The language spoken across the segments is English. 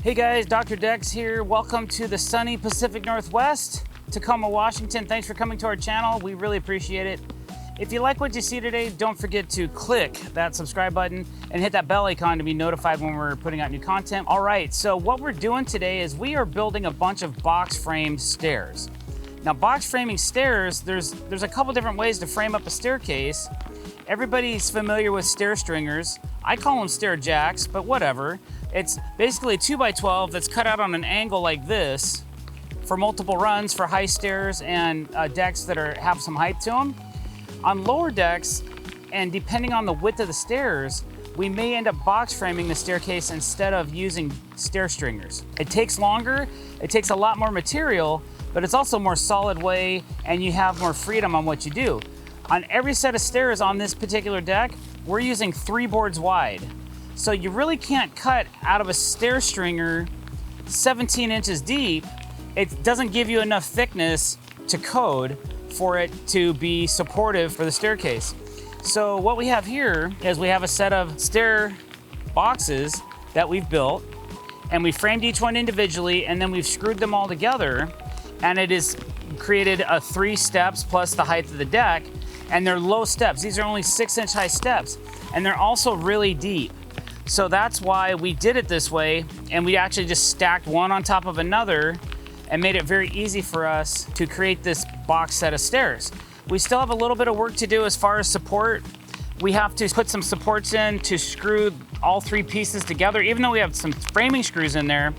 Hey guys, drdecks here. Welcome to the sunny Pacific Northwest, Tacoma, Washington. Thanks for coming to our channel. We really appreciate it. If you like what you see today, don't forget to click that subscribe button and hit that bell icon to be notified when we're putting out new content. All right, so what we're doing today is we are building a bunch of box framed stairs. Now, box framing stairs, there's a couple different ways to frame up a staircase. Everybody's familiar with stair stringers. I call them stair jacks, but whatever. It's basically a 2x12 that's cut out on an angle like this for multiple runs for high stairs and decks that have some height to them. On lower decks, and depending on the width of the stairs, we may end up box framing the staircase instead of using stair stringers. It takes longer, it takes a lot more material, but it's also a more solid way and you have more freedom on what you do. On every set of stairs on this particular deck, we're using 3 boards wide. So you really can't cut out of a stair stringer 17 inches deep. It doesn't give you enough thickness to code for it to be supportive for the staircase. So what we have here is we have a set of stair boxes that we've built, and we framed each one individually, and then we've screwed them all together, and it is created a 3 steps plus the height of the deck, and they're low steps. These are only 6-inch high steps, and they're also really deep. So that's why we did it this way, and we actually just stacked one on top of another and made it very easy for us to create this box set of stairs. We still have a little bit of work to do as far as support. We have to put some supports in to screw all 3 pieces together. Even though we have some framing screws in there,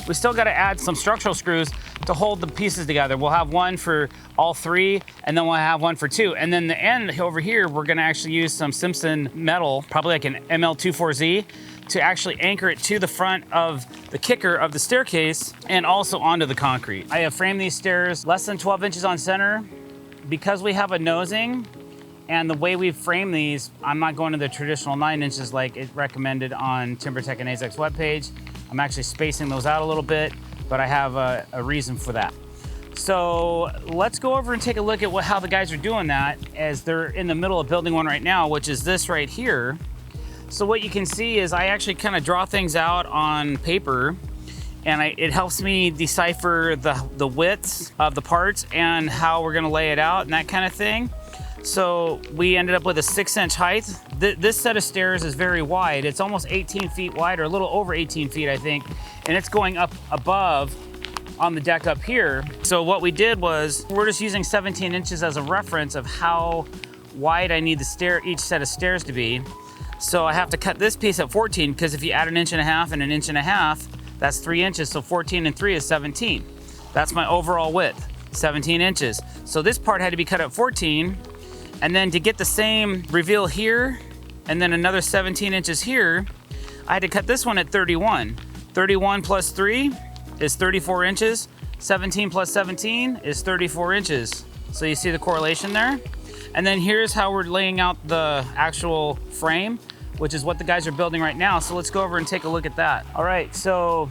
we still got to add some structural screws to hold the pieces together. We'll have one for all 3, and then we'll have one for 2. And then the end over here, we're gonna actually use some Simpson metal, probably like an ML24Z, to actually anchor it to the front of the kicker of the staircase and also onto the concrete. I have framed these stairs less than 12 inches on center. Because we have a nosing, and the way we've framed these, I'm not going to the traditional 9 inches like it recommended on TimberTech and AZEK's webpage. I'm actually spacing those out a little bit, but I have a reason for that. So let's go over and take a look at how the guys are doing that, as they're in the middle of building one right now, which is this right here. So what you can see is I actually kind of draw things out on paper, and it helps me decipher the widths of the parts and how we're gonna lay it out and that kind of thing. So we ended up with a 6-inch height. This set of stairs is very wide. It's almost 18 feet wide, or a little over 18 feet, I think. And it's going up above on the deck up here. So what we did was, we're just using 17 inches as a reference of how wide I need each set of stairs to be. So I have to cut this piece at 14, because if you add 1.5 inches and 1.5 inches, that's 3 inches. So 14 and 3 is 17. That's my overall width, 17 inches. So this part had to be cut at 14. And then to get the same reveal here, and then another 17 inches here, I had to cut this one at 31. 31 plus 3 is 34 inches. 17 plus 17 is 34 inches. So you see the correlation there? And then here's how we're laying out the actual frame, which is what the guys are building right now. So let's go over and take a look at that. All right, so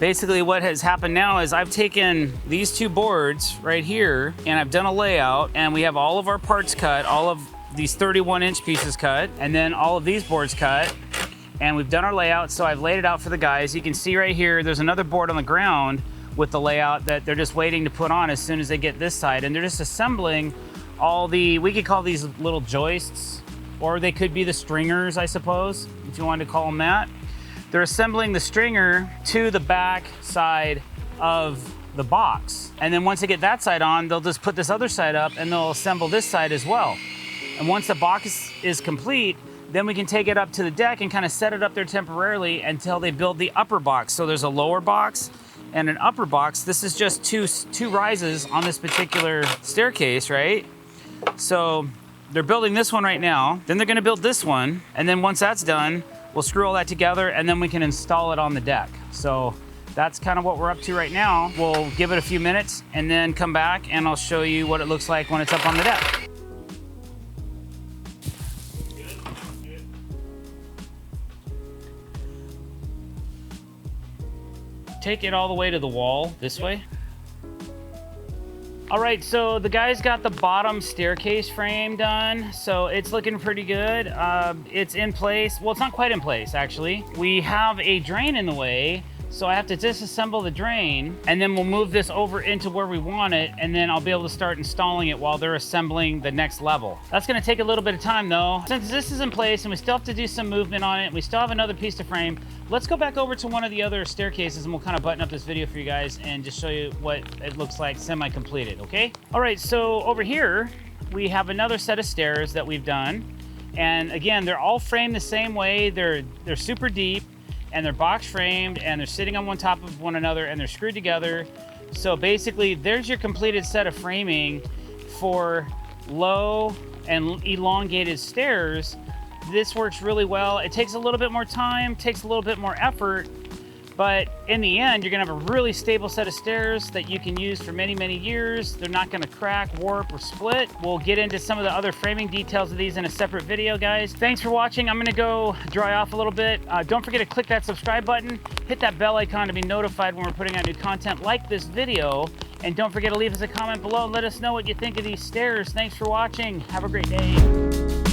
basically what has happened now is I've taken these 2 boards right here, and I've done a layout, and we have all of our parts cut, all of these 31-inch pieces cut, and then all of these boards cut, and we've done our layout. So I've laid it out for the guys. You can see right here, there's another board on the ground with the layout that they're just waiting to put on as soon as they get this side, and they're just assembling all we could call these little joists, or they could be the stringers, I suppose, if you wanted to call them that. They're assembling the stringer to the back side of the box. And then once they get that side on, they'll just put this other side up, and they'll assemble this side as well. And once the box is complete, then we can take it up to the deck and kind of set it up there temporarily until they build the upper box. So there's a lower box and an upper box. This is just two rises on this particular staircase, right? So they're building this one right now. Then they're gonna build this one. And then once that's done, we'll screw all that together, and then we can install it on the deck. So that's kind of what we're up to right now. We'll give it a few minutes and then come back, and I'll show you what it looks like when it's up on the deck. Take it all the way to the wall this way. All right, so the guys got the bottom staircase frame done, so it's looking pretty good. It's in place. Well, it's not quite in place, actually. We have a drain in the way, So I have to disassemble the drain, and then we'll move this over into where we want it, and then I'll be able to start installing it while they're assembling the next level. That's gonna take a little bit of time though. Since this is in place and we still have to do some movement on it, we still have another piece to frame, let's go back over to one of the other staircases and we'll kind of button up this video for you guys and just show you what it looks like semi-completed, okay? All right, so over here, we have another set of stairs that we've done. And again, they're all framed the same way. They're super deep, and they're box framed, and they're sitting on one top of one another, and they're screwed together. So basically, there's your completed set of framing for low and elongated stairs. This works really well. It takes a little bit more time, takes a little bit more effort, but in the end, you're gonna have a really stable set of stairs that you can use for many, many years. They're not gonna crack, warp, or split. We'll get into some of the other framing details of these in a separate video, guys. Thanks for watching. I'm gonna go dry off a little bit. Don't forget to click that subscribe button, hit that bell icon to be notified when we're putting out new content like this video, and don't forget to leave us a comment below and let us know what you think of these stairs. Thanks for watching. Have a great day.